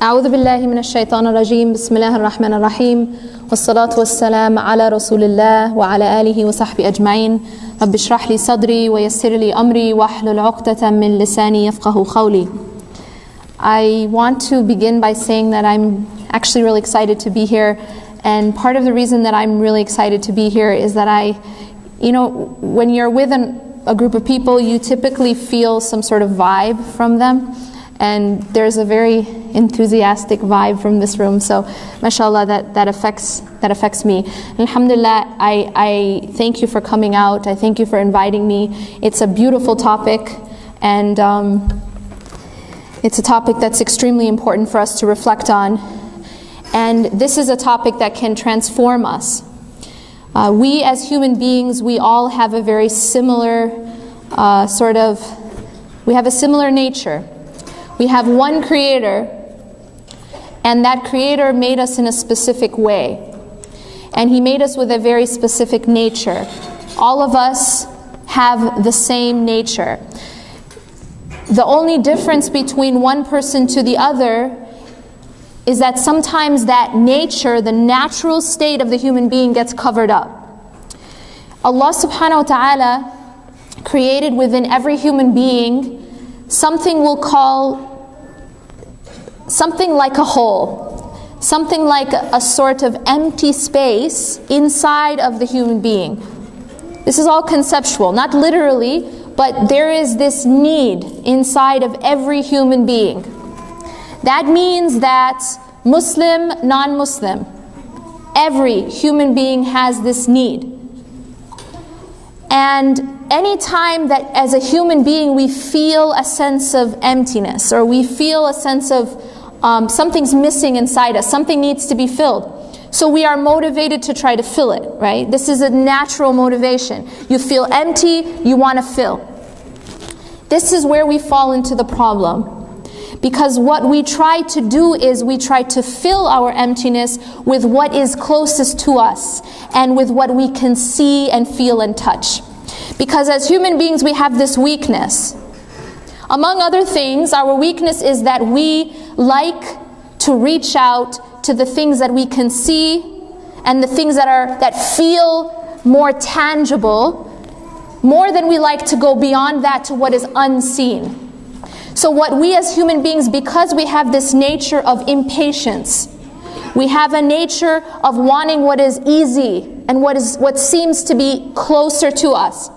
أعوذ بالله من الشيطان الرجيم بسم الله الرحمن الرحيم والصلاة والسلام على رسول الله وعلى آله وصحبه أجمعين رب اشرح لي صدري ويسر لي أمري واحلل عقدة من لساني يفقه قولي. I want to begin by saying that I'm actually really excited to be here, and part of the reason that I'm really excited to be here is that when you're with a group of people, you typically feel some sort of vibe from them. And there's a very enthusiastic vibe from this room, so mashallah, that affects me. Alhamdulillah, I thank you for coming out. I thank you for inviting me. It's a beautiful topic, and it's a topic that's extremely important for us to reflect on. And this is a topic that can transform us. We as human beings, we all have a very similar we have a similar nature. We have one creator, and that creator made us in a specific way. And he made us with a very specific nature. All of us have the same nature. The only difference between one person to the other is that sometimes that nature, the natural state of the human being, gets covered up. Allah subhanahu wa ta'ala created within every human being something we'll call something like a hole, something like a sort of empty space inside of the human being. This is all conceptual, not literally, but there is this need inside of every human being. That means that Muslim, non-Muslim, every human being has this need. And any time that as a human being we feel a sense of emptiness, or we feel a sense of something's missing inside us, something needs to be filled, so we are motivated to try to fill it, right? This is a natural motivation. You feel empty, you want to fill. This is where we fall into the problem, because what we try to do is we try to fill our emptiness with what is closest to us and with what we can see and feel and touch. Because as human beings we have this weakness. Among other things, our weakness is that we like to reach out to the things that we can see and the things that feel more tangible, more than we like to go beyond that to what is unseen. So what we as human beings, because we have this nature of impatience, we have a nature of wanting what is easy and what seems to be closer to us.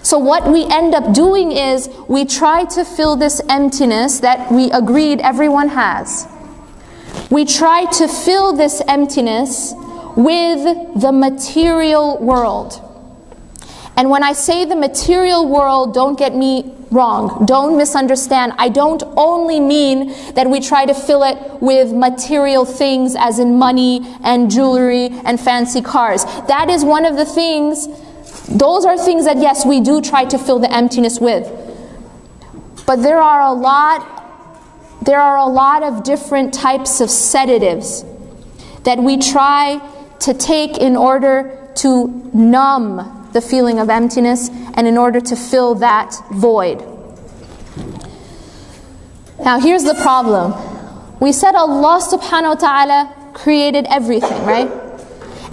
So what we end up doing is we try to fill this emptiness that we agreed everyone has. We try to fill this emptiness with the material world. And when I say the material world, don't get me wrong, don't misunderstand. I don't only mean that we try to fill it with material things as in money and jewelry and fancy cars. That is one of the things. Those are things that, yes, we do try to fill the emptiness with. But there are a lot of different types of sedatives that we try to take in order to numb the feeling of emptiness and in order to fill that void. Now here's the problem. We said Allah subhanahu wa ta'ala created everything, right?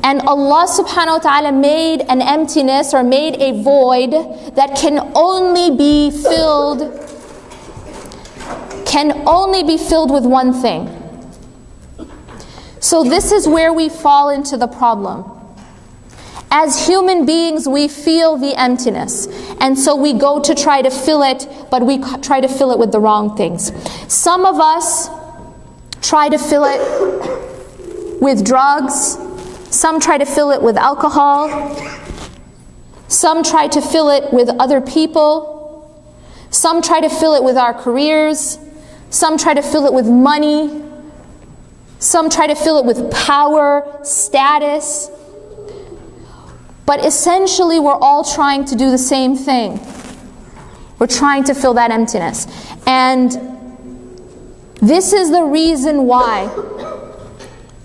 And Allah subhanahu wa ta'ala made an emptiness, or made a void that can only be filled with one thing. So this is where we fall into the problem. As human beings, we feel the emptiness, and so we go to try to fill it, but we try to fill it with the wrong things. Some of us try to fill it with drugs. Some try to fill it with alcohol. Some try to fill it with other people. Some try to fill it with our careers. Some try to fill it with money. Some try to fill it with power, status. But essentially we're all trying to do the same thing. We're trying to fill that emptiness. And this is the reason why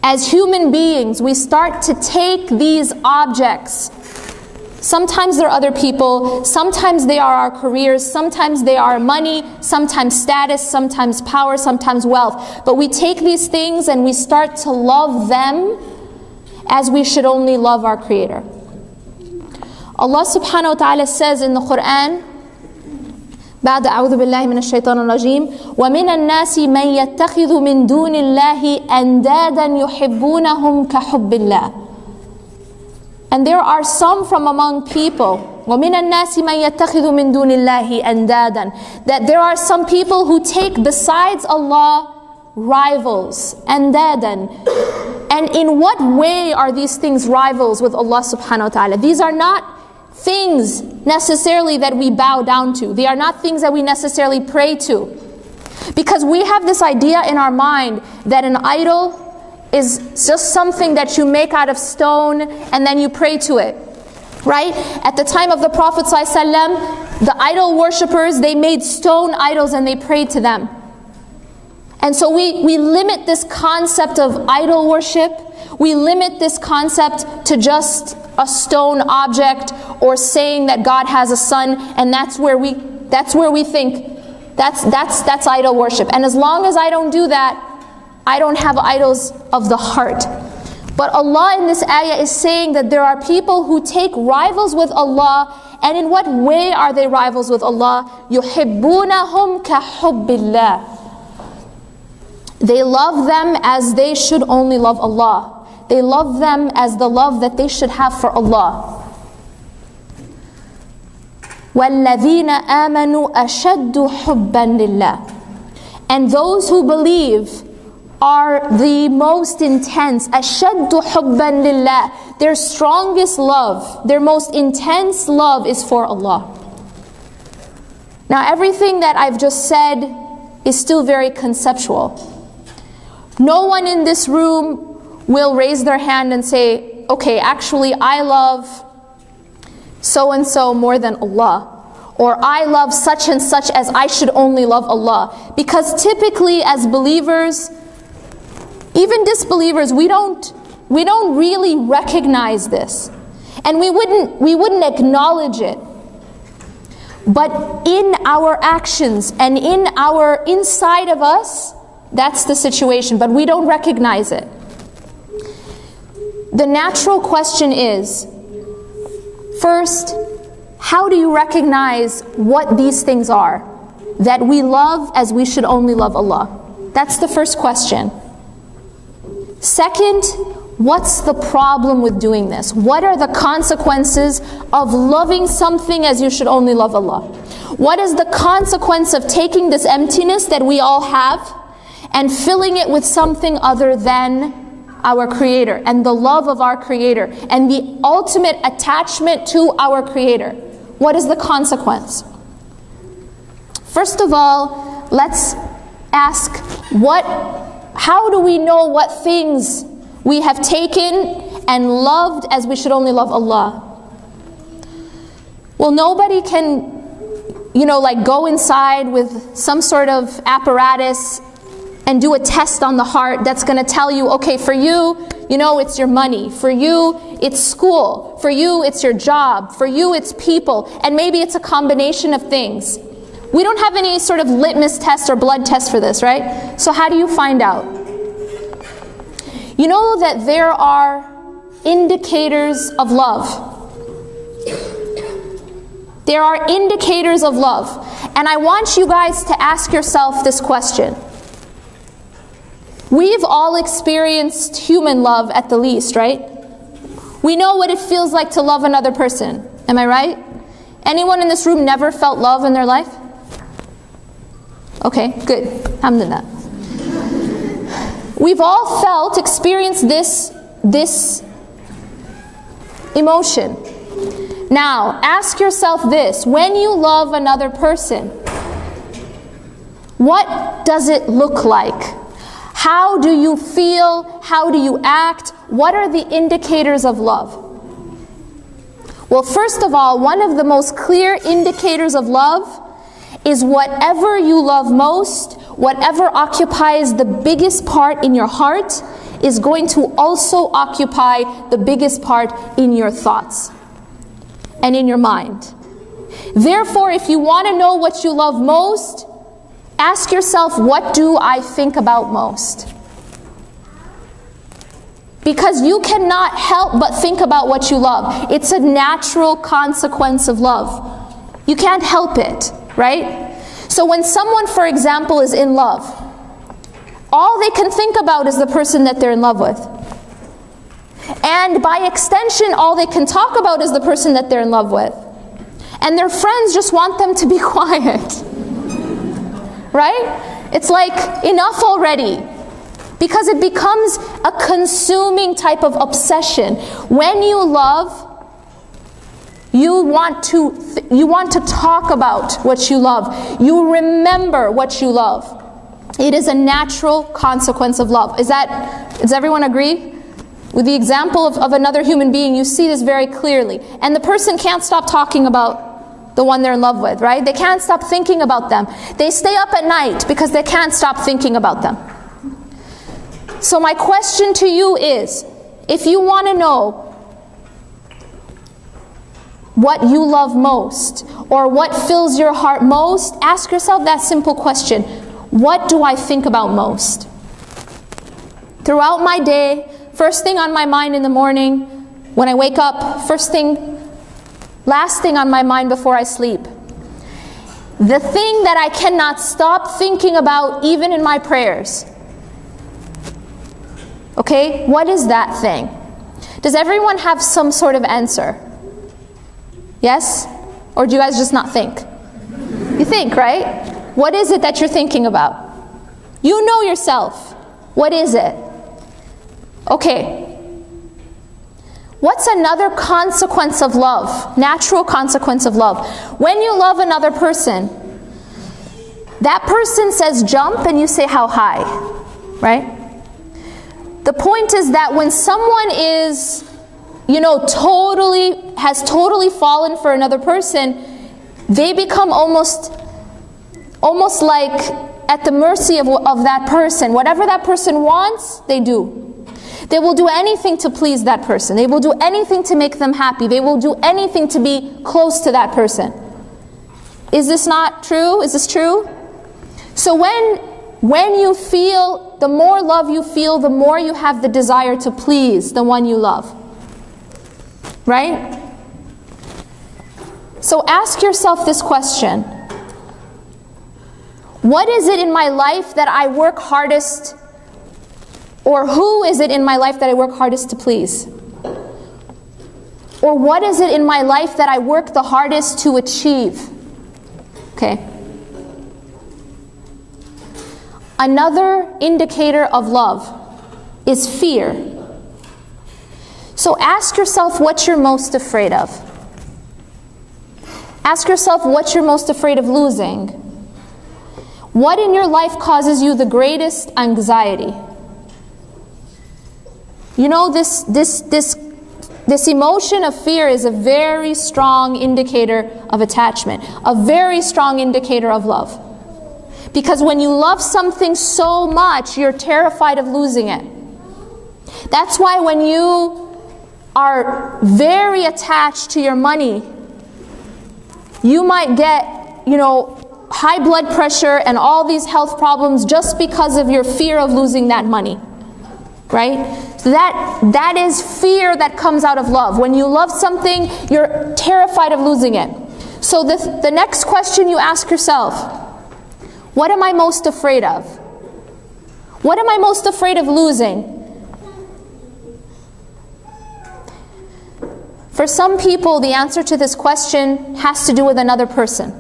as human beings, we start to take these objects Sometimes they're other people, sometimes they are our careers, sometimes they are money, sometimes status, sometimes power, sometimes wealth. But we take these things and we start to love them as we should only love our Creator. Allah subhanahu wa ta'ala says in the Quran, بعد أعوذ بالله من الشيطان الرجيم ومن الناس من يتخذ من دون الله أندادا يحبونهم كحب الله. And there are some from among people, وَمِنَ النَّاسِ مَنْ يَتَّخِذُ مِنْ دُونِ اللَّهِ أَنْدَادًا, that there are some people who take besides Allah rivals, أَنْدَادًا. And in what way are these things rivals with Allah subhanahu wa ta'ala? These are not things necessarily that we bow down to. They are not things that we necessarily pray to. Because we have this idea in our mind that an idol is just something that you make out of stone and then you pray to it, right? At the time of the Prophet ﷺ, the idol worshippers, they made stone idols and they prayed to them. And so we limit this concept of idol worship, we limit this concept to just a stone object or saying that God has a son, and that's where we think that's idol worship. And as long as I don't do that, I don't have idols of the heart. But Allah in this ayah is saying that there are people who take rivals with Allah. And in what way are they rivals with Allah? يُحِبُّونَهُمْ كَحُبِّ اللَّهِ. They love them as they should only love Allah. They love them as the love that they should have for Allah. وَالَّذِينَ آمَنُوا أَشَدُّ حُبًّا لِلَّهِ. And those who believe are the most intense, أَشَدُّ حُبًّا لِلَّهِ. Their strongest love, their most intense love is for Allah. Now everything that I've just said is still very conceptual. No one in this room will raise their hand and say, okay, actually I love so-and-so more than Allah. Or I love such and such as I should only love Allah. Because typically as believers, even disbelievers, we don't really recognize this. And we wouldn't acknowledge it. But in our actions and in our inside of us, that's the situation, but we don't recognize it. The natural question is, first, how do you recognize what these things are that we love as we should only love Allah? That's the first question. Second, what's the problem with doing this? What are the consequences of loving something as you should only love Allah? What is the consequence of taking this emptiness that we all have and filling it with something other than our Creator and the love of our Creator and the ultimate attachment to our Creator? What is the consequence? First of all, let's ask, how do we know what things we have taken and loved as we should only love Allah? Well, nobody can, go inside with some sort of apparatus and do a test on the heart that's going to tell you, okay, for you, it's your money. For you, it's school. For you, it's your job. For you, it's people. And maybe it's a combination of things. We don't have any sort of litmus test or blood test for this, right? So how do you find out? You know that there are indicators of love. There are indicators of love. And I want you guys to ask yourself this question. We've all experienced human love at the least, right? We know what it feels like to love another person. Am I right? Anyone in this room never felt love in their life? Okay, good. Alhamdulillah. We've all experienced this emotion. Now, ask yourself this. When you love another person, what does it look like? How do you feel? How do you act? What are the indicators of love? Well, first of all, one of the most clear indicators of love is whatever you love most, whatever occupies the biggest part in your heart, is going to also occupy the biggest part in your thoughts. and in your mind. Therefore, if you want to know what you love most, ask yourself, what do I think about most? Because you cannot help but think about what you love. It's a natural consequence of love. You can't help it, right? So when someone, for example, is in love, all they can think about is the person that they're in love with. And by extension, all they can talk about is the person that they're in love with. And their friends just want them to be quiet. Right? It's like, enough already. Because it becomes a consuming type of obsession. When you love, you want to talk about what you love. You remember what you love. It is a natural consequence of love. Does everyone agree? With the example of another human being, you see this very clearly. And the person can't stop talking about the one they're in love with, right? They can't stop thinking about them. They stay up at night because they can't stop thinking about them. So my question to you is, if you want to know what you love most, or what fills your heart most, ask yourself that simple question. What do I think about most? Throughout my day, first thing on my mind in the morning, when I wake up, last thing on my mind before I sleep. The thing that I cannot stop thinking about even in my prayers. Okay, what is that thing? Does everyone have some sort of answer? Yes? Or do you guys just not think? You think, right? What is it that you're thinking about? You know yourself. What is it? Okay. What's another consequence of love? Natural consequence of love. When you love another person, that person says jump and you say how high, right? The point is that when someone is, has totally fallen for another person, they become almost like at the mercy of that person. Whatever that person wants, they do. They will do anything to please that person. They will do anything to make them happy. They will do anything to be close to that person. Is this not true? Is this true? So when you feel, the more love you feel, the more you have the desire to please the one you love. Right? So ask yourself this question. What is it in my life that I work hardest, or who is it in my life that I work hardest to please? Or what is it in my life that I work the hardest to achieve? Okay. Another indicator of love is fear. So ask yourself what you're most afraid of. Ask yourself what you're most afraid of losing. What in your life causes you the greatest anxiety? You know, this emotion of fear is a very strong indicator of attachment, a very strong indicator of love. Because when you love something so much, you're terrified of losing it. That's why when you are very attached to your money, you might get, high blood pressure and all these health problems just because of your fear of losing that money. Right? So that is fear that comes out of love. When you love something, you're terrified of losing it. So the next question you ask yourself, what am I most afraid of? What am I most afraid of losing? For some people, the answer to this question has to do with another person.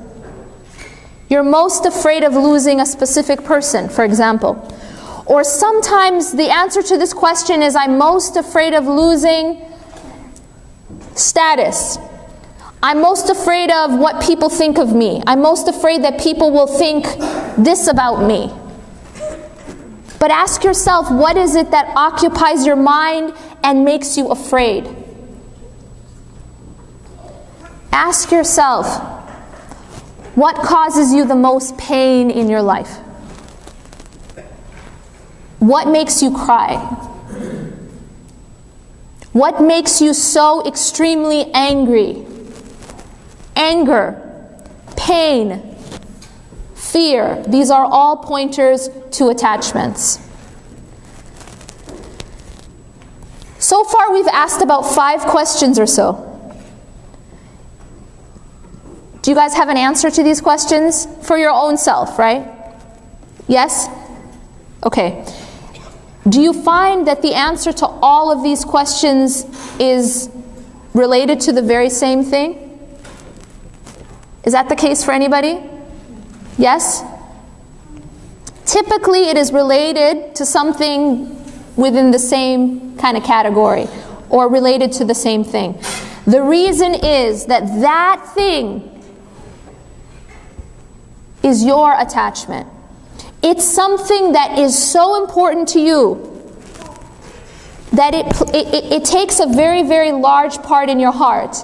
You're most afraid of losing a specific person, for example. Or sometimes the answer to this question is, I'm most afraid of losing status. I'm most afraid of what people think of me. I'm most afraid that people will think this about me. But ask yourself, what is it that occupies your mind and makes you afraid? Ask yourself, what causes you the most pain in your life? What makes you cry? What makes you so extremely angry? anger, pain, fear. These are all pointers to attachments. So far we've asked about 5 questions or so. Do you guys have an answer to these questions? For your own self, right? Yes? Okay. Do you find that the answer to all of these questions is related to the very same thing? Is that the case for anybody? Yes? Typically it is related to something within the same kind of category, or related to the same thing. The reason is that that thing is your attachment. It's something that is so important to you that it takes a very, very large part in your heart.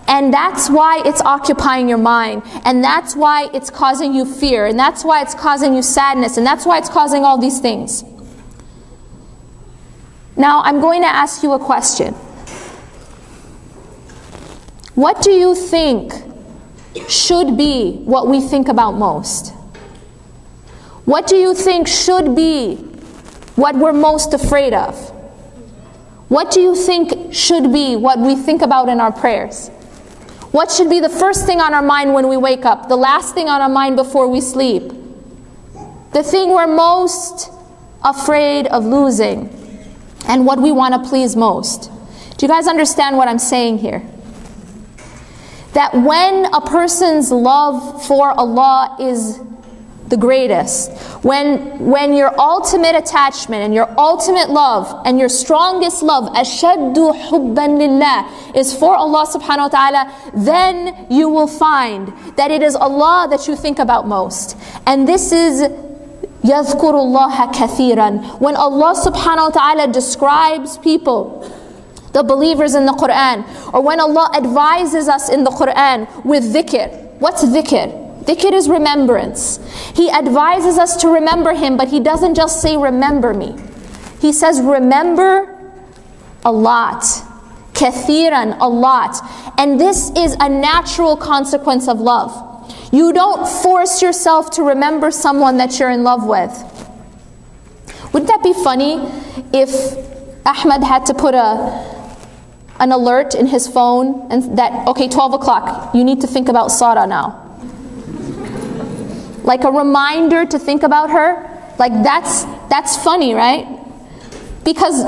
And that's why it's occupying your mind. And that's why it's causing you fear. And that's why it's causing you sadness. And that's why it's causing all these things. Now, I'm going to ask you a question. What do you think should be what we think about most? What do you think should be what we're most afraid of? What do you think should be what we think about in our prayers? What should be the first thing on our mind when we wake up? The last thing on our mind before we sleep? The thing we're most afraid of losing, and what we want to please most. Do you guys understand what I'm saying here? That when a person's love for Allah is the greatest, when your ultimate attachment and your ultimate love and your strongest love, ashaddu hubban lillah, is for Allah subhanahu wa ta'ala, then you will find that it is Allah that you think about most. And this is yadhkurullaha kathiran. When Allah subhanahu wa ta'ala describes people, the believers in the Quran, or when Allah advises us in the Quran with dhikr. What's dhikr? Dhikr is remembrance. He advises us to remember Him, but He doesn't just say remember me. He says remember a lot. Kathiran, a lot. And this is a natural consequence of love. You don't force yourself to remember someone that you're in love with. Wouldn't that be funny if Ahmed had to put an alert in his phone and that, okay, 12 o'clock, you need to think about Sarah now. Like a reminder to think about her. Like that's funny, right? Because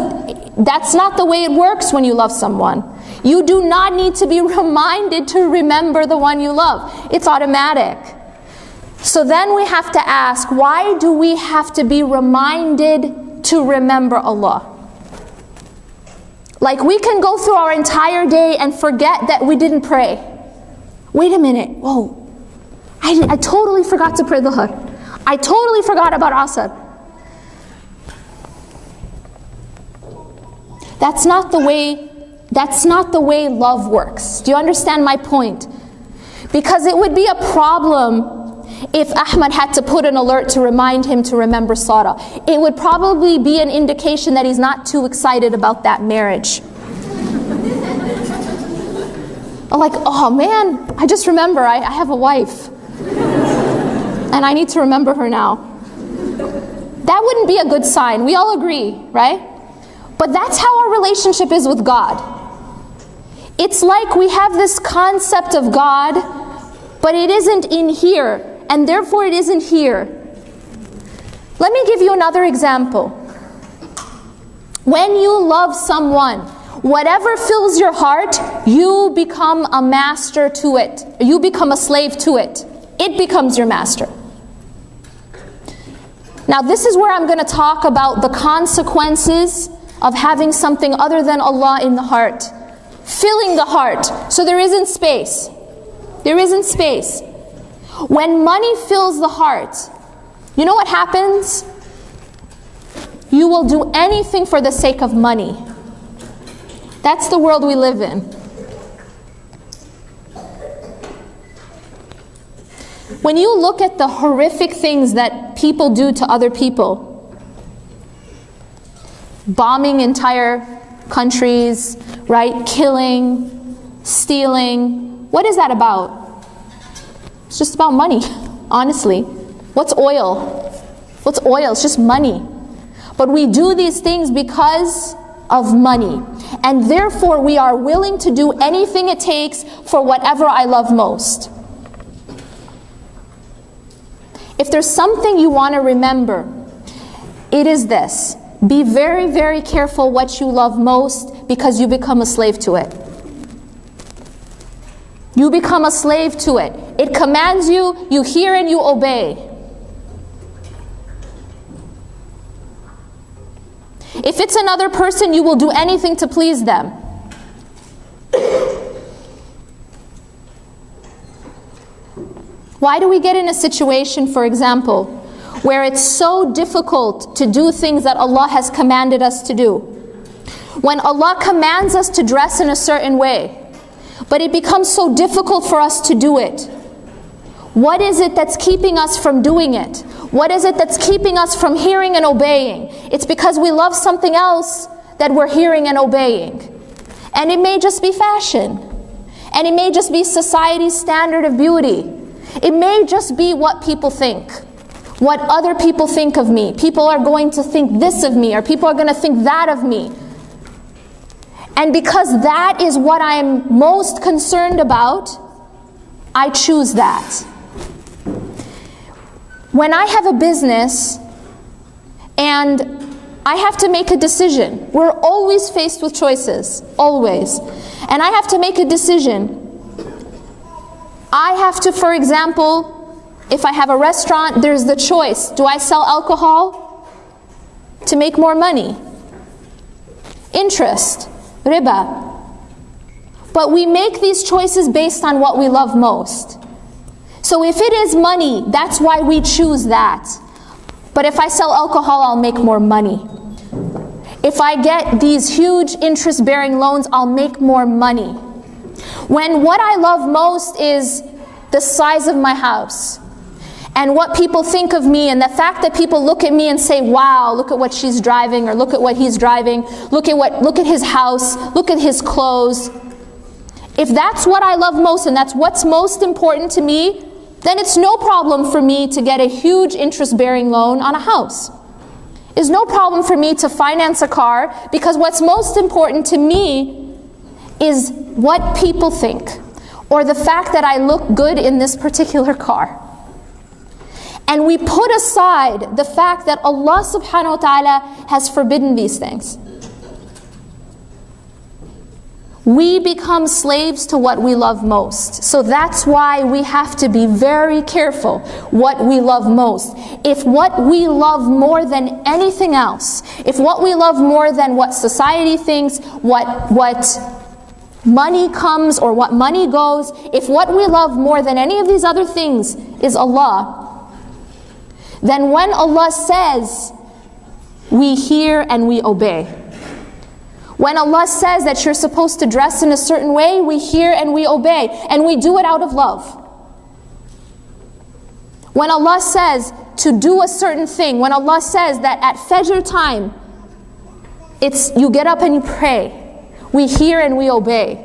that's not the way it works when you love someone. You do not need to be reminded to remember the one you love. It's automatic. So then we have to ask, why do we have to be reminded to remember Allah? Like we can go through our entire day and forget that we didn't pray. Wait a minute, whoa. I totally forgot to pray Dhuhr. I totally forgot about Asr. That's not the way love works. Do you understand my point? Because it would be a problem if Ahmed had to put an alert to remind him to remember Sarah. It would probably be an indication that he's not too excited about that marriage. Like, oh man, I just remember I have a wife. And I need to remember her now. That wouldn't be a good sign. We all agree, right? But that's how our relationship is with God. It's like we have this concept of God, but it isn't in here, and therefore it isn't here. Let me give you another example. When you love someone, whatever fills your heart, you become a master to it. You become a slave to it. It becomes your master. Now this is where I'm going to talk about the consequences of having something other than Allah in the heart. Filling the heart. So there isn't space. There isn't space. When money fills the heart, you know what happens? You will do anything for the sake of money. That's the world we live in. When you look at the horrific things that people do to other people, bombing entire countries, right? Killing, stealing, what is that about? It's just about money, honestly. What's oil? What's oil? It's just money. But we do these things because of money. And therefore we are willing to do anything it takes for whatever I love most. If there's something you want to remember, it is this. Be very, very careful what you love most, because you become a slave to it. You become a slave to it. It commands you, you hear and you obey. If it's another person, you will do anything to please them. Why do we get in a situation, for example, where it's so difficult to do things that Allah has commanded us to do? When Allah commands us to dress in a certain way, but it becomes so difficult for us to do it. What is it that's keeping us from doing it? What is it that's keeping us from hearing and obeying? It's because we love something else that we're hearing and obeying. And it may just be fashion. And it may just be society's standard of beauty. It may just be what people think. What other people think of me. People are going to think this of me, or people are going to think that of me. And because that is what I'm most concerned about, I choose that. When I have a business and I have to make a decision, we're always faced with choices, always. And I have to make a decision. I have to, for example, if I have a restaurant, there's the choice. Do I sell alcohol to make more money? Interest. Riba. But we make these choices based on what we love most. So if it is money, that's why we choose that. But if I sell alcohol, I'll make more money. If I get these huge interest-bearing loans, I'll make more money. When what I love most is the size of my house, and what people think of me, and the fact that people look at me and say, wow, look at what she's driving, or look at what he's driving, look at his house, look at his clothes. If that's what I love most, and that's what's most important to me, then it's no problem for me to get a huge interest-bearing loan on a house. It's no problem for me to finance a car, because what's most important to me is what people think, or the fact that I look good in this particular car. And we put aside the fact that Allah subhanahu wa ta'ala has forbidden these things. We become slaves to what we love most. So that's why we have to be very careful what we love most. If what we love more than anything else, if what we love more than what society thinks, what money comes or what money goes, if what we love more than any of these other things is Allah, then when Allah says, we hear and we obey. When Allah says that you're supposed to dress in a certain way, we hear and we obey. And we do it out of love. When Allah says to do a certain thing, when Allah says that at Fajr time, you get up and you pray, we hear and we obey.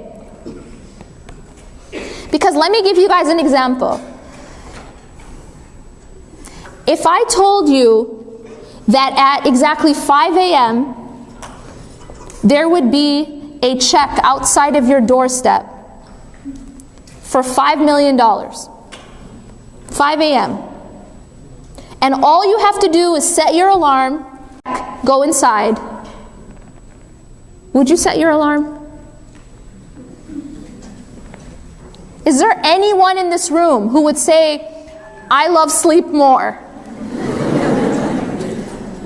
Because let me give you guys an example. If I told you that at exactly 5 a.m., there would be a check outside of your doorstep for $5 million. 5 a.m. And all you have to do is set your alarm, go inside. Would you set your alarm? Is there anyone in this room who would say, I love sleep more?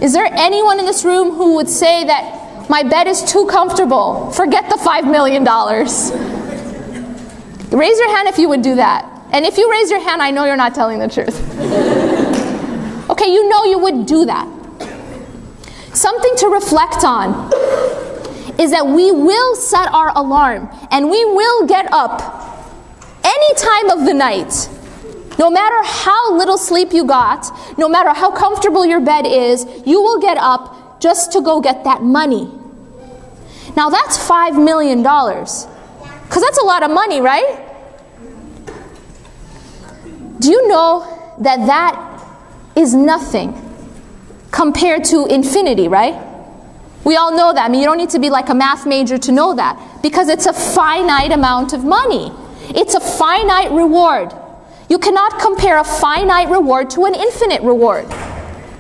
Is there anyone in this room who would say that my bed is too comfortable? Forget the $5 million. Raise your hand if you would do that. And if you raise your hand, I know you're not telling the truth. Okay, you know you would do that. Something to reflect on is that we will set our alarm and we will get up any time of the night. No matter how little sleep you got, no matter how comfortable your bed is, you will get up just to go get that money. Now that's $5 million. Because that's a lot of money, right? Do you know that that is nothing compared to infinity, right? We all know that. I mean, you don't need to be like a math major to know that, because it's a finite amount of money. It's a finite reward. You cannot compare a finite reward to an infinite reward.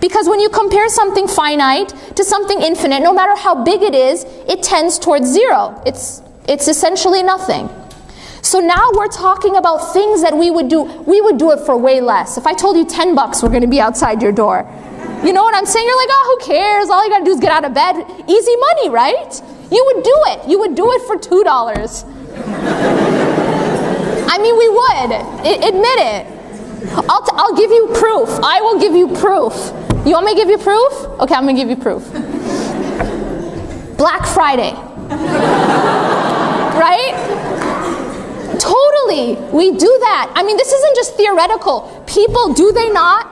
Because when you compare something finite to something infinite, no matter how big it is, it tends towards zero. It's essentially nothing. So now we're talking about things that we would do. We would do it for way less. If I told you $10 were going to be outside your door, you know what I'm saying? You're like, oh, who cares? All you got to do is get out of bed. Easy money, right? You would do it. You would do it for $2. I mean, we would. Admit it. I'll give you proof. I will give you proof. You want me to give you proof? Okay, I'm going to give you proof. Black Friday. Right? Totally. We do that. I mean, this isn't just theoretical. People, do they not?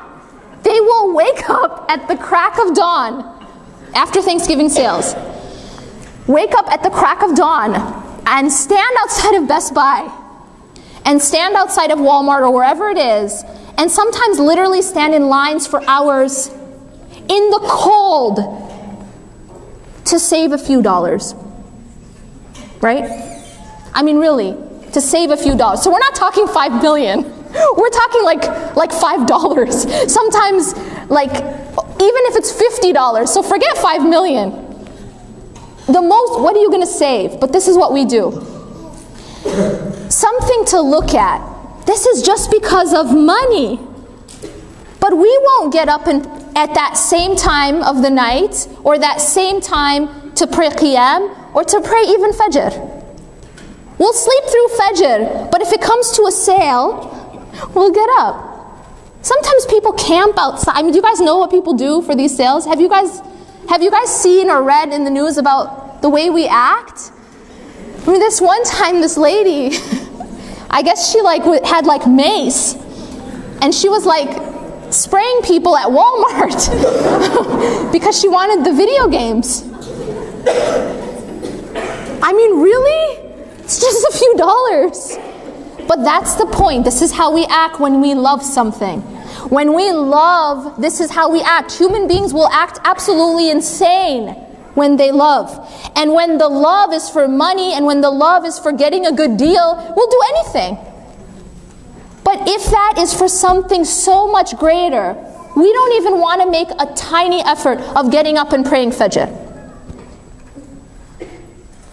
They will wake up at the crack of dawn after Thanksgiving sales. Wake up at the crack of dawn and stand outside of Best Buy and stand outside of Walmart or wherever it is, and sometimes literally stand in lines for hours in the cold to save a few dollars. Right? I mean, really, to save a few dollars. So we're not talking 5 million. We're talking like $5. Sometimes, like, even if it's $50. So forget 5 million. The most, what are you going to save? But this is what we do. Something to look at. This is just because of money. But we won't get up at that same time of the night, or that same time to pray Qiyam, or to pray even Fajr. We'll sleep through Fajr, but if it comes to a sale, we'll get up. Sometimes people camp outside. I mean, do you guys know what people do for these sales? Have you guys seen or read in the news about the way we act? I mean, this one time, this lady, I guess she had mace, and she was spraying people at Walmart because she wanted the video games. I mean, really? It's just a few dollars. But that's the point. This is how we act when we love something. When we love, this is how we act. Human beings will act absolutely insane when they love. And when the love is for money, and when the love is for getting a good deal, we'll do anything. But if that is for something so much greater, we don't even want to make a tiny effort of getting up and praying Fajr.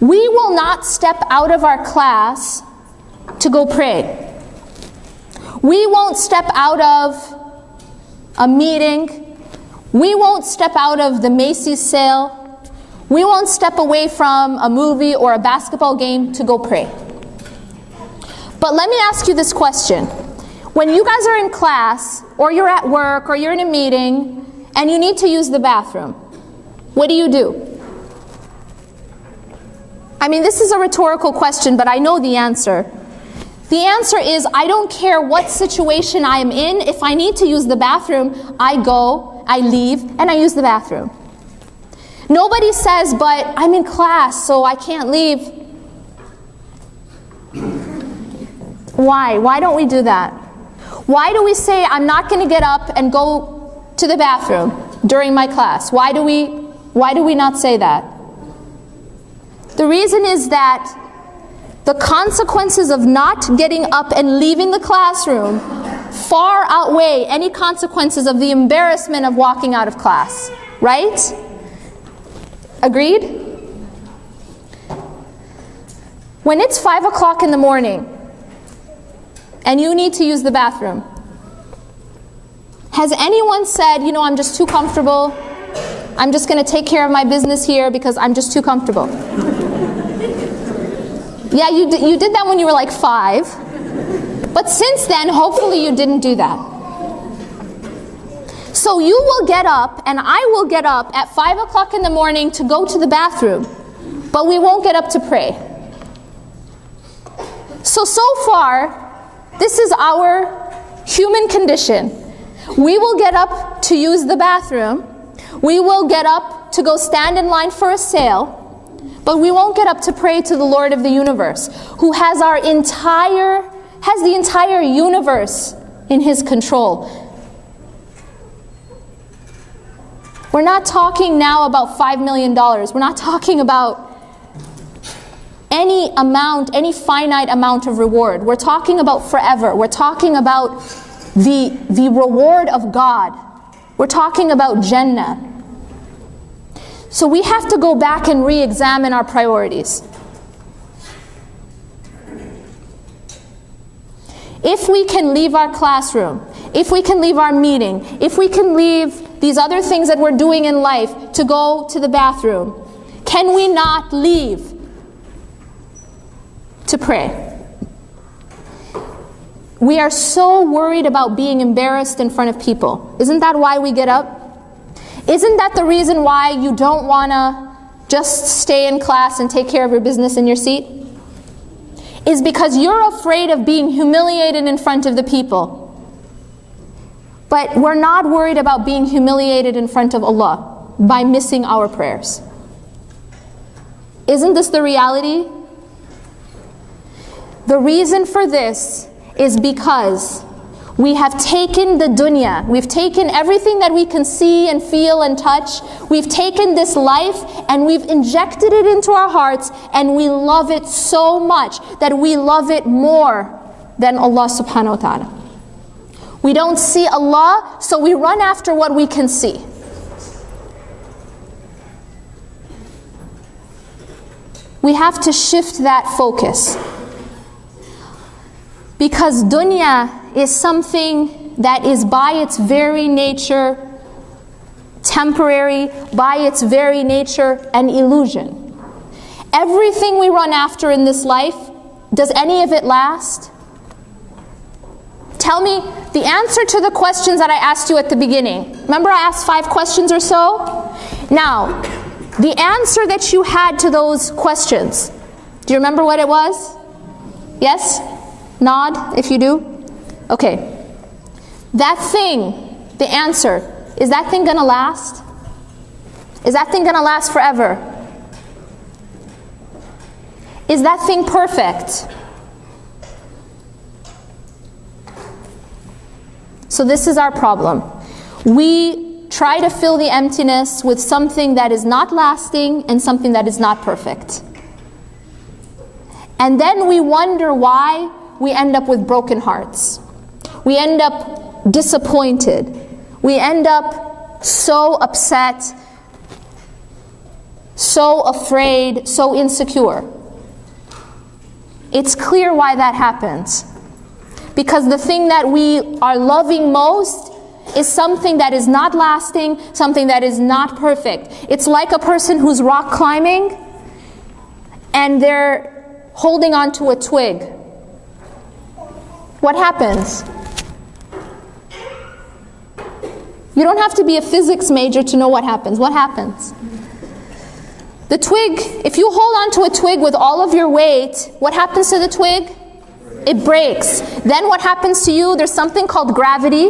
We will not step out of our class to go pray. We won't step out of a meeting. We won't step out of the Macy's sale. We won't step away from a movie or a basketball game to go pray. But let me ask you this question. When you guys are in class, or you're at work, or you're in a meeting, and you need to use the bathroom, what do? I mean, this is a rhetorical question, but I know the answer. The answer is, I don't care what situation I am in. If I need to use the bathroom, I go, I leave, and I use the bathroom. Nobody says, but I'm in class, so I can't leave. Why? Why don't we do that? Why do we say, I'm not going to get up and go to the bathroom during my class? Why do we not say that? The reason is that the consequences of not getting up and leaving the classroom far outweigh any consequences of the embarrassment of walking out of class. Right? Agreed? When it's 5 o'clock in the morning and you need to use the bathroom, has anyone said, I'm just too comfortable, I'm just going to take care of my business here because I'm just too comfortable? Yeah, you did that when you were 5. But since then, hopefully you didn't do that. So you will get up, and I will get up at 5 o'clock in the morning to go to the bathroom. But we won't get up to pray. So far, this is our human condition. We will get up to use the bathroom. We will get up to go stand in line for a sale. But we won't get up to pray to the Lord of the universe, who has the entire universe in His control. We're not talking now about $5 million. We're not talking about any amount, any finite amount of reward. We're talking about forever. We're talking about the reward of God. We're talking about Jannah. So we have to go back and re-examine our priorities. If we can leave our classroom, if we can leave our meeting, if we can leave these other things that we're doing in life to go to the bathroom, can we not leave to pray? We are so worried about being embarrassed in front of people. Isn't that why we get up? Isn't that the reason why you don't want to just stay in class and take care of your business in your seat? Is because you're afraid of being humiliated in front of the people. But we're not worried about being humiliated in front of Allah by missing our prayers. Isn't this the reality? The reason for this is because we have taken the dunya, we've taken everything that we can see and feel and touch, we've taken this life and we've injected it into our hearts, and we love it so much that we love it more than Allah subhanahu wa ta'ala. We don't see Allah, so we run after what we can see. We have to shift that focus. Because dunya is something that is by its very nature temporary, by its very nature an illusion. Everything we run after in this life, does any of it last? Tell me the answer to the questions that I asked you at the beginning. Remember I asked 5 questions or so? Now, the answer that you had to those questions, do you remember what it was? Yes? Nod if you do. Okay. That thing, the answer, is that thing going to last? Is that thing going to last forever? Is that thing perfect? So this is our problem. We try to fill the emptiness with something that is not lasting and something that is not perfect. And then we wonder why we end up with broken hearts. We end up disappointed. We end up so upset, so afraid, so insecure. It's clear why that happens. Because the thing that we are loving most is something that is not lasting, something that is not perfect. It's like a person who's rock climbing and they're holding onto a twig. What happens? You don't have to be a physics major to know what happens. What happens? The twig, if you hold onto a twig with all of your weight, what happens to the twig? It breaks. Then what happens to you? There's something called gravity.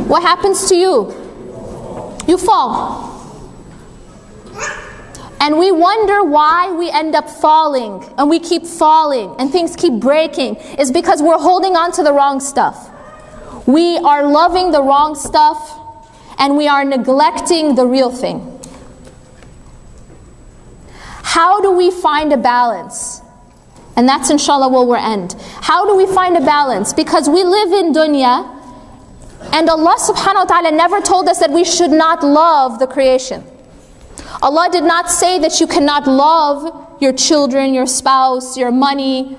What happens to you? You fall. And we wonder why we end up falling, and we keep falling, and things keep breaking. It's because we're holding on to the wrong stuff. We are loving the wrong stuff, and we are neglecting the real thing. How do we find a balance? And that's inshallah where we'll end. How do we find a balance? Because we live in dunya, and Allah subhanahu wa ta'ala never told us that we should not love the creation. Allah did not say that you cannot love your children, your spouse, your money,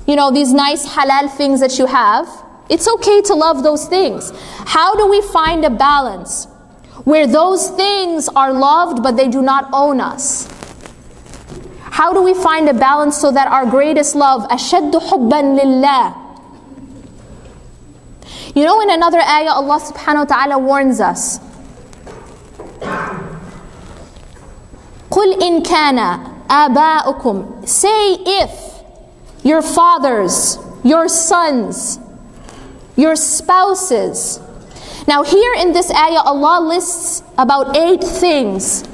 these nice halal things that you have. It's okay to love those things. How do we find a balance where those things are loved but they do not own us? How do we find a balance so that our greatest love, أَشَدُّ حُبًّا لِلَّهِ. In another ayah, Allah subhanahu wa ta'ala warns us. قُلْ إِنْ كَانَ آبَاؤُكُمْ. Say if your fathers, your sons, your spouses. Now here in this ayah, Allah lists about 8 things.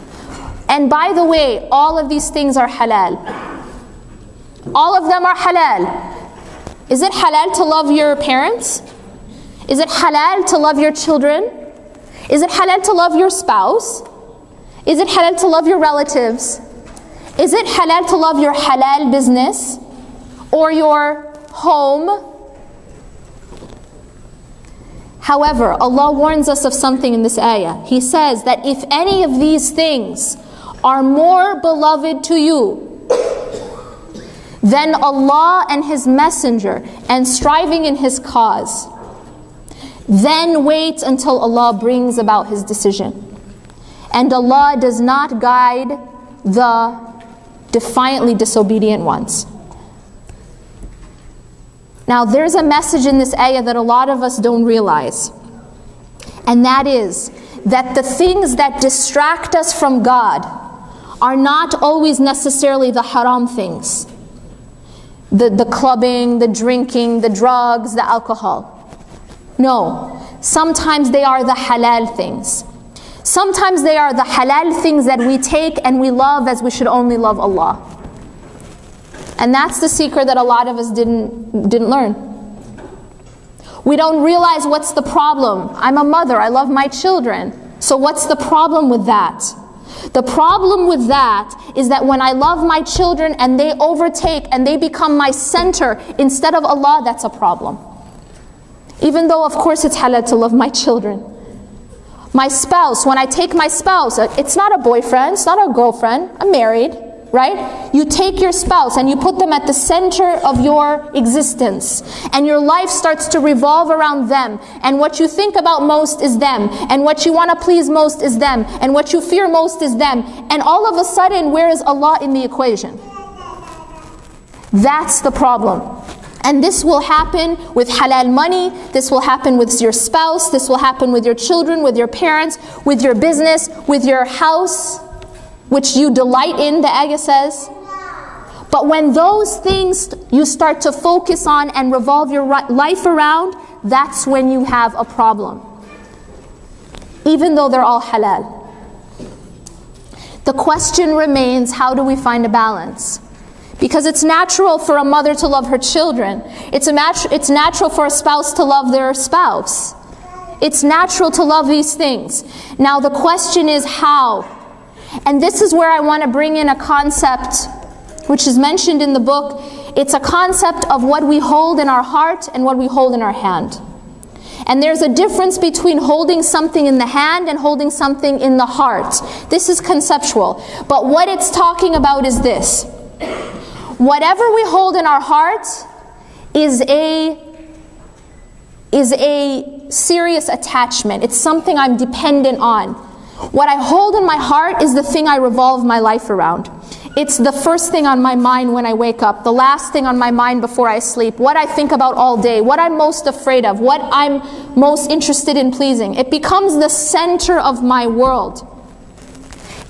And by the way, all of these things are halal. All of them are halal. Is it halal to love your parents? Is it halal to love your children? Is it halal to love your spouse? Is it halal to love your relatives? Is it halal to love your halal business or your home? However, Allah warns us of something in this ayah. He says that if any of these things are more beloved to you than Allah and His Messenger and striving in His cause, then wait until Allah brings about His decision. And Allah does not guide the defiantly disobedient ones. Now there's a message in this ayah that a lot of us don't realize. And that is that the things that distract us from God are not always necessarily the haram things. The clubbing, the drinking, the drugs, the alcohol. No, sometimes they are the halal things. Sometimes they are the halal things that we take and we love as we should only love Allah. And that's the secret that a lot of us didn't learn. We don't realize what's the problem. I'm a mother, I love my children. So what's the problem with that? The problem with that is that when I love my children and they overtake and they become my center instead of Allah, that's a problem. Even though of course it's halal to love my children. My spouse, when I take my spouse, it's not a boyfriend, it's not a girlfriend, I'm married. Right? You take your spouse and you put them at the center of your existence. And your life starts to revolve around them. And what you think about most is them. And what you want to please most is them. And what you fear most is them. And all of a sudden, where is Allah in the equation? That's the problem. And this will happen with halal money. This will happen with your spouse. This will happen with your children, with your parents, with your business, with your house, which you delight in, the ayah says. But when those things you start to focus on and revolve your life around, that's when you have a problem. Even though they're all halal. The question remains, how do we find a balance? Because it's natural for a mother to love her children. It's natural for a spouse to love their spouse. It's natural to love these things. Now the question is how? And this is where I want to bring in a concept which is mentioned in the book. It's a concept of what we hold in our heart and what we hold in our hand. And there's a difference between holding something in the hand and holding something in the heart. This is conceptual. But what it's talking about is this. Whatever we hold in our heart is a serious attachment. It's something I'm dependent on. What I hold in my heart is the thing I revolve my life around. It's the first thing on my mind when I wake up, the last thing on my mind before I sleep, what I think about all day, what I'm most afraid of, what I'm most interested in pleasing. It becomes the center of my world.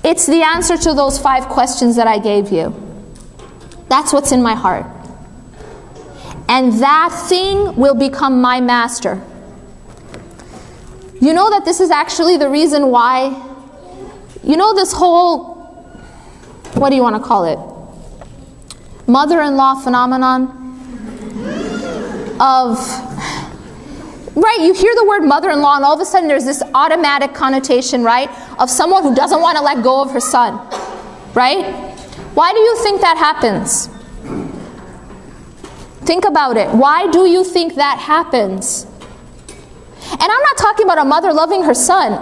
It's the answer to those 5 questions that I gave you. That's what's in my heart. And that thing will become my master. You know that this is actually the reason why, you know this whole, what do you want to call it? Mother-in-law phenomenon of, right, you hear the word mother-in-law and all of a sudden there's this automatic connotation, right, of someone who doesn't want to let go of her son, right? Why do you think that happens? Think about it. Why do you think that happens? And I'm not talking about a mother loving her son.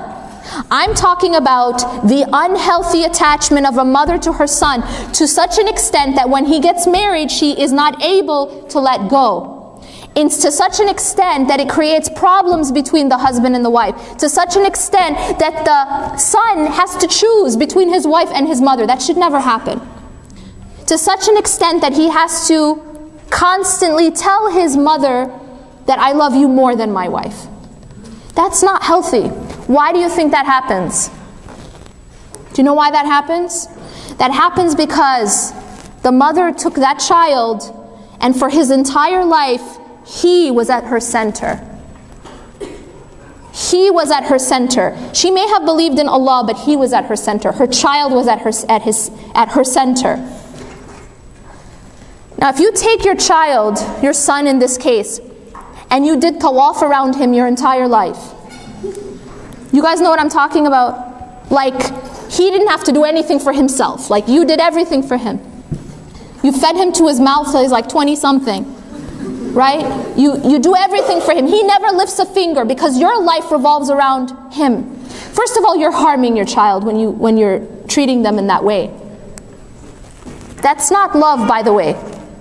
I'm talking about the unhealthy attachment of a mother to her son to such an extent that when he gets married, she is not able to let go. It's to such an extent that it creates problems between the husband and the wife. To such an extent that the son has to choose between his wife and his mother. That should never happen. To such an extent that he has to constantly tell his mother that I love you more than my wife. That's not healthy. Why do you think that happens? Do you know why that happens? That happens because the mother took that child and for his entire life, he was at her center. He was at her center. She may have believed in Allah, but he was at her center. Her child was at her center. Now if you take your child, your son in this case, and you did tawaf around him your entire life. You guys know what I'm talking about? Like, he didn't have to do anything for himself. Like, you did everything for him. You fed him to his mouth till he's like 20-something, right? You do everything for him. He never lifts a finger because your life revolves around him. First of all, you're harming your child when you're treating them in that way. That's not love, by the way.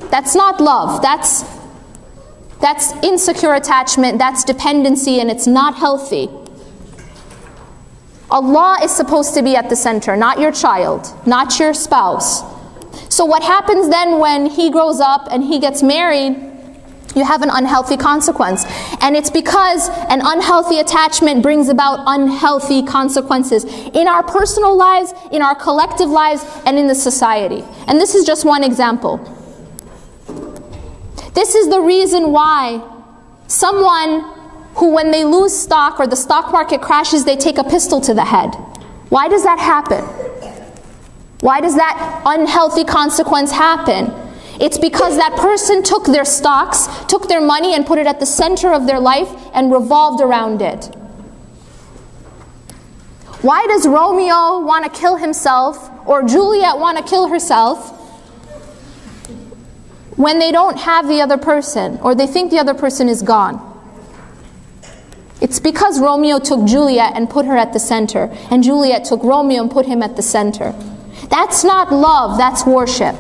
That's not love. That's insecure attachment, that's dependency, and it's not healthy. Allah is supposed to be at the center, not your child, not your spouse. So what happens then when he grows up and he gets married, you have an unhealthy consequence. And it's because an unhealthy attachment brings about unhealthy consequences in our personal lives, in our collective lives, and in the society. And this is just one example. This is the reason why someone who, when they lose stock or the stock market crashes, they take a pistol to the head. Why does that happen? Why does that unhealthy consequence happen? It's because that person took their stocks, took their money and put it at the center of their life and revolved around it. Why does Romeo want to kill himself or Juliet want to kill herself when they don't have the other person or they think the other person is gone? It's because Romeo took Juliet and put her at the center, and Juliet took Romeo and put him at the center. That's not love, that's worship.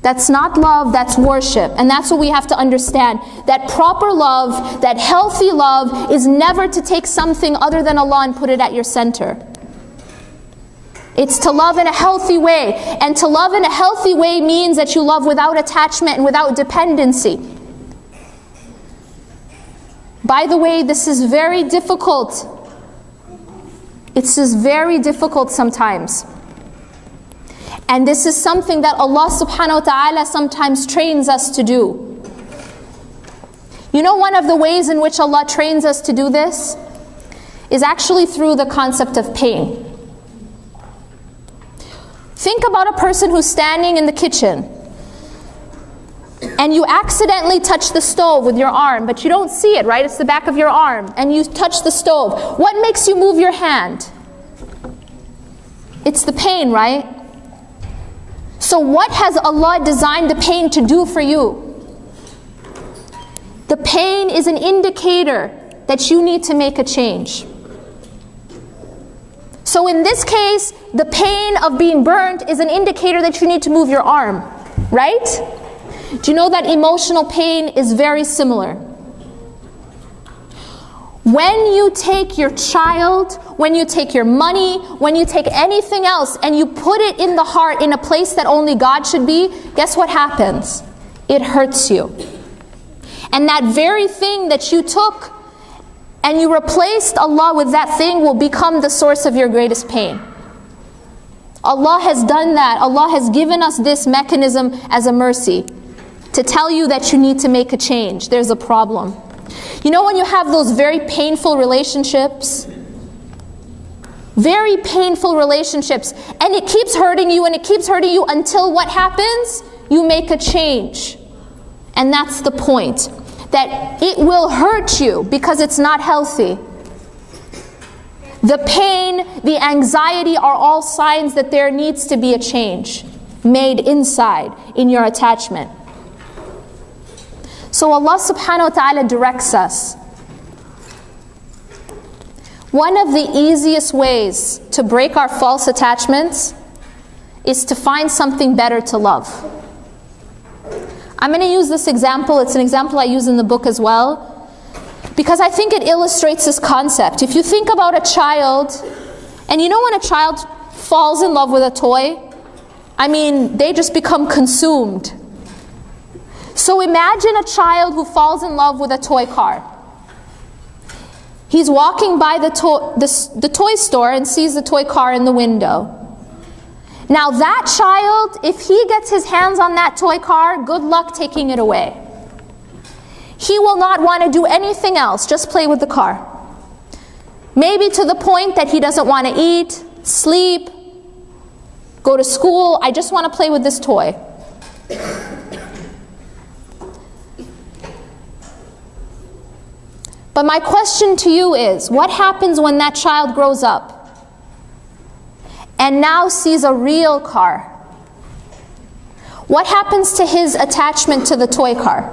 That's not love, that's worship. And that's what we have to understand. That proper love, that healthy love, is never to take something other than Allah and put it at your center. It's to love in a healthy way. And to love in a healthy way means that you love without attachment and without dependency. By the way, this is very difficult. It's just very difficult sometimes. And this is something that Allah subhanahu wa ta'ala sometimes trains us to do. You know, one of the ways in which Allah trains us to do this is actually through the concept of pain. Think about a person who's standing in the kitchen and you accidentally touch the stove with your arm, but you don't see it, right? It's the back of your arm, and you touch the stove. What makes you move your hand? It's the pain, right? So what has Allah designed the pain to do for you? The pain is an indicator that you need to make a change. So in this case, the pain of being burnt is an indicator that you need to move your arm, right? Do you know that emotional pain is very similar? When you take your child, when you take your money, when you take anything else and you put it in the heart in a place that only God should be, guess what happens? It hurts you. And that very thing that you took and you replaced Allah with that thing will become the source of your greatest pain. Allah has done that. Allah has given us this mechanism as a mercy to tell you that you need to make a change. There's a problem. You know when you have those very painful relationships? Very painful relationships. And it keeps hurting you and it keeps hurting you until what happens? You make a change. And that's the point. That it will hurt you because it's not healthy. The pain, the anxiety are all signs that there needs to be a change made inside in your attachment. So Allah subhanahu wa ta'ala directs us. One of the easiest ways to break our false attachments is to find something better to love. I'm going to use this example. It's an example I use in the book as well, because I think it illustrates this concept. If you think about a child, and you know when a child falls in love with a toy, I mean, they just become consumed. So imagine a child who falls in love with a toy car. He's walking by the toy store and sees the toy car in the window. Now that child, if he gets his hands on that toy car, good luck taking it away. He will not want to do anything else, just play with the car. Maybe to the point that he doesn't want to eat, sleep, go to school. I just want to play with this toy. But my question to you is, what happens when that child grows up and now sees a real car? What happens to his attachment to the toy car?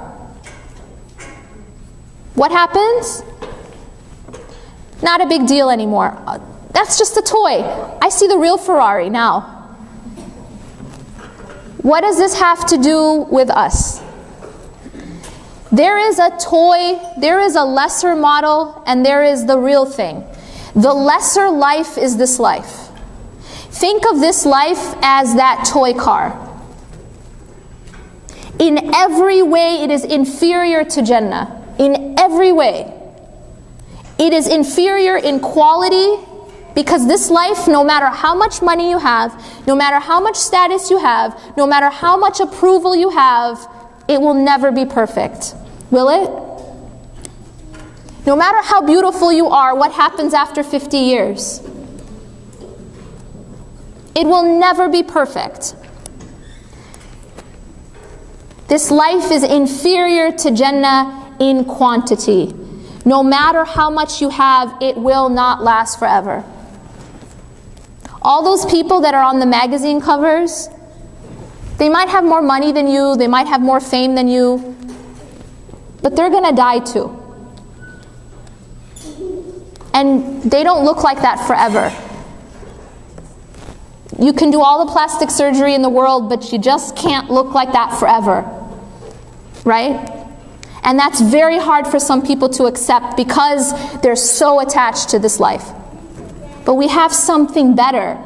What happens? Not a big deal anymore. That's just a toy. I see the real Ferrari now. What does this have to do with us? There is a toy, there is a lesser model, and there is the real thing. The lesser life is this life. Think of this life as that toy car. In every way, it is inferior to Jannah. In every way. It is inferior in quality, because this life, no matter how much money you have, no matter how much status you have, no matter how much approval you have, it will never be perfect. Will it? No matter how beautiful you are, what happens after 50 years? It will never be perfect. This life is inferior to Jannah in quantity. No matter how much you have, it will not last forever. All those people that are on the magazine covers, they might have more money than you, they might have more fame than you, but they're going to die too. And they don't look like that forever. You can do all the plastic surgery in the world, but you just can't look like that forever. Right? And that's very hard for some people to accept because they're so attached to this life. But we have something better.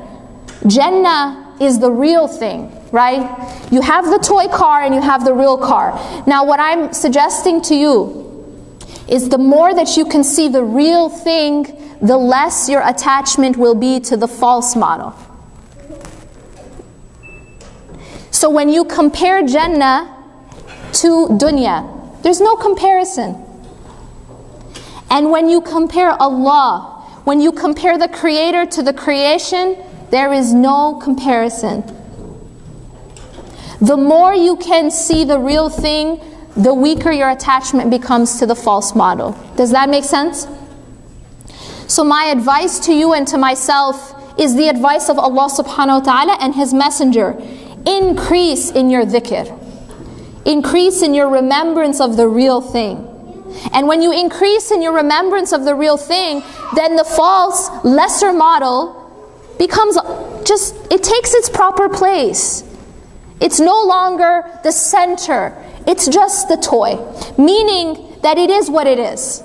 Jannah is the real thing, right? You have the toy car and you have the real car. Now what I'm suggesting to you is the more that you can see the real thing, the less your attachment will be to the false model. So when you compare Jannah to dunya, there's no comparison. And when you compare Allah, when you compare the Creator to the creation, there is no comparison. The more you can see the real thing, the weaker your attachment becomes to the false model. Does that make sense? So my advice to you and to myself is the advice of Allah subhanahu wa ta'ala and His Messenger. Increase in your dhikr. Increase in your remembrance of the real thing. And when you increase in your remembrance of the real thing, then the false, lesser model becomes just, it takes its proper place. It's no longer the center. It's just the toy. Meaning that it is what it is.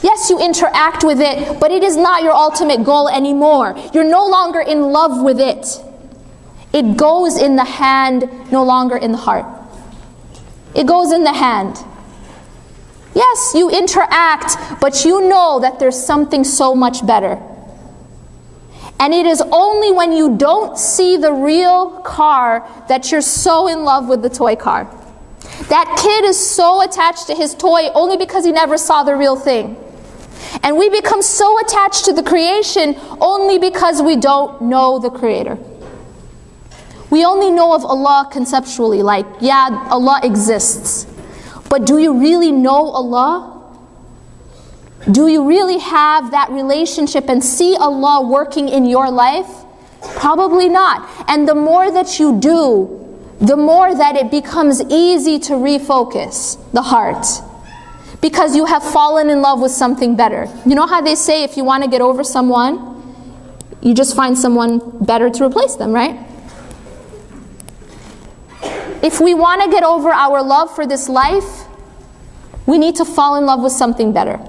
Yes, you interact with it, but it is not your ultimate goal anymore. You're no longer in love with it. It goes in the hand, no longer in the heart. It goes in the hand. Yes, you interact, but you know that there's something so much better. And it is only when you don't see the real car that you're so in love with the toy car. That kid is so attached to his toy only because he never saw the real thing. And we become so attached to the creation only because we don't know the Creator. We only know of Allah conceptually, like, yeah, Allah exists. But do you really know Allah? Do you really have that relationship and see Allah working in your life? Probably not. And the more that you do, the more that it becomes easy to refocus the heart. Because you have fallen in love with something better. You know how they say if you want to get over someone, you just find someone better to replace them, right? If we want to get over our love for this life, we need to fall in love with something better.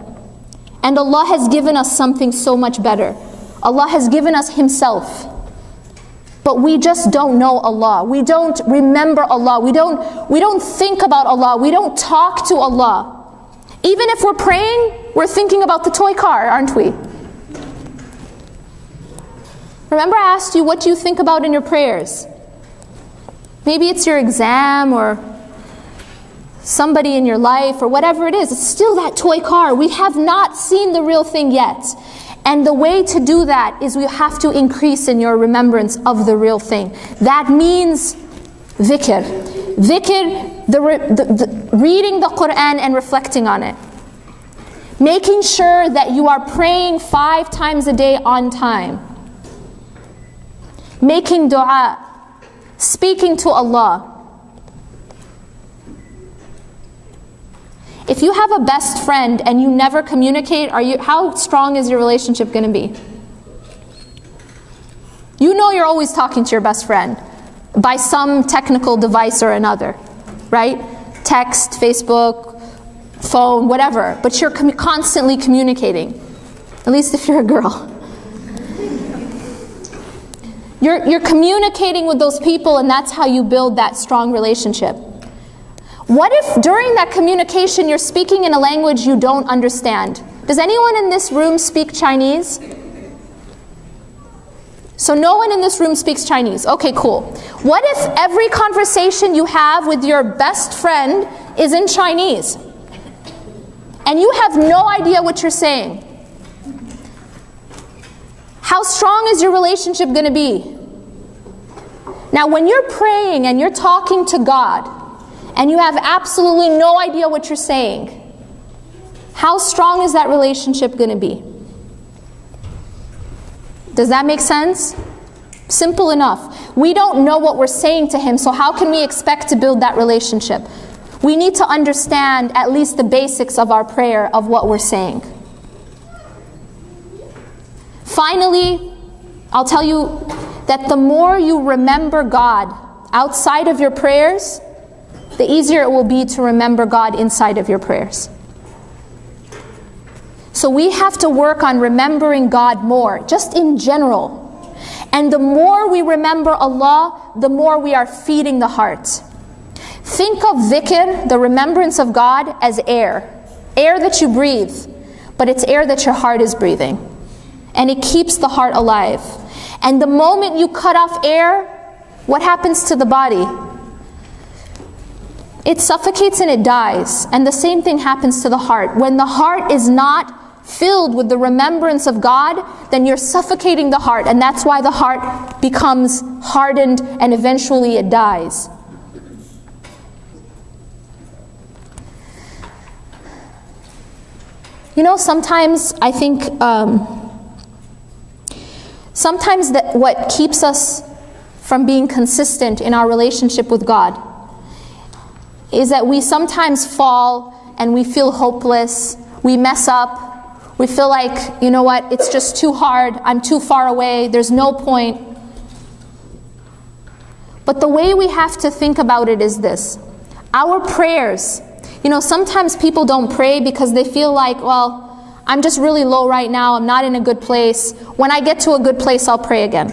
And Allah has given us something so much better. Allah has given us Himself. But we just don't know Allah. We don't remember Allah. We don't think about Allah. We don't talk to Allah. Even if we're praying, we're thinking about the toy car, aren't we? Remember I asked you, what do you think about in your prayers? Maybe it's your exam or somebody in your life or whatever it is. It's still that toy car. We have not seen the real thing yet. And the way to do that is we have to increase in your remembrance of the real thing. That means dhikr. Dhikr, the reading the Quran and reflecting on it. Making sure that you are praying 5 times a day on time. Making dua. Speaking to Allah. If you have a best friend and you never communicate, how strong is your relationship going to be? You know you're always talking to your best friend by some technical device or another, right? Text, Facebook, phone, whatever. But you're constantly communicating. At least if you're a girl. You're communicating with those people, and that's how you build that strong relationship. What if during that communication you're speaking in a language you don't understand? Does anyone in this room speak Chinese? So no one in this room speaks Chinese. Okay, cool. What if every conversation you have with your best friend is in Chinese? And you have no idea what you're saying? How strong is your relationship going to be? Now when you're praying and you're talking to God, and you have absolutely no idea what you're saying, how strong is that relationship going to be? Does that make sense? Simple enough. We don't know what we're saying to Him, so how can we expect to build that relationship? We need to understand at least the basics of our prayer, of what we're saying. Finally, I'll tell you that the more you remember God outside of your prayers, the easier it will be to remember God inside of your prayers. So we have to work on remembering God more, just in general. And the more we remember Allah, the more we are feeding the heart. Think of dhikr, the remembrance of God, as air. Air that you breathe, but it's air that your heart is breathing. And it keeps the heart alive. And the moment you cut off air, what happens to the body? It suffocates and it dies. And the same thing happens to the heart. When the heart is not filled with the remembrance of God, then you're suffocating the heart. And that's why the heart becomes hardened and eventually it dies. You know, sometimes I think, sometimes what keeps us from being consistent in our relationship with God is that we sometimes fall and we feel hopeless, we mess up, we feel like, you know what, it's just too hard, I'm too far away, there's no point. But the way we have to think about it is this. Our prayers, you know, sometimes people don't pray because they feel like, well, I'm just really low right now, I'm not in a good place. When I get to a good place, I'll pray again.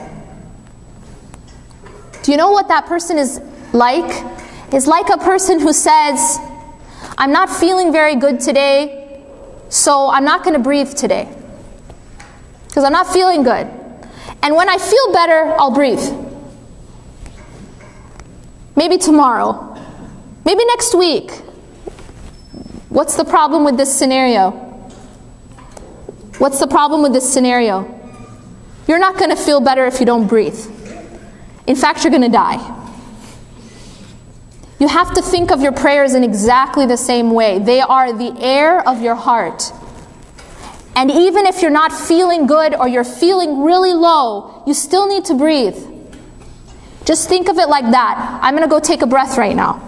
Do you know what that person is like? It's like a person who says, I'm not feeling very good today, so I'm not going to breathe today. Because I'm not feeling good. And when I feel better, I'll breathe. Maybe tomorrow. Maybe next week. What's the problem with this scenario? What's the problem with this scenario? You're not going to feel better if you don't breathe. In fact, you're going to die. You have to think of your prayers in exactly the same way. They are the air of your heart. And even if you're not feeling good or you're feeling really low, you still need to breathe. Just think of it like that. I'm going to go take a breath right now.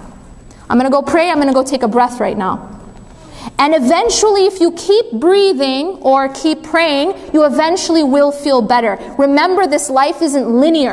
I'm going to go pray, I'm going to go take a breath right now. And eventually, if you keep breathing or keep praying, you eventually will feel better. Remember, this life isn't linear.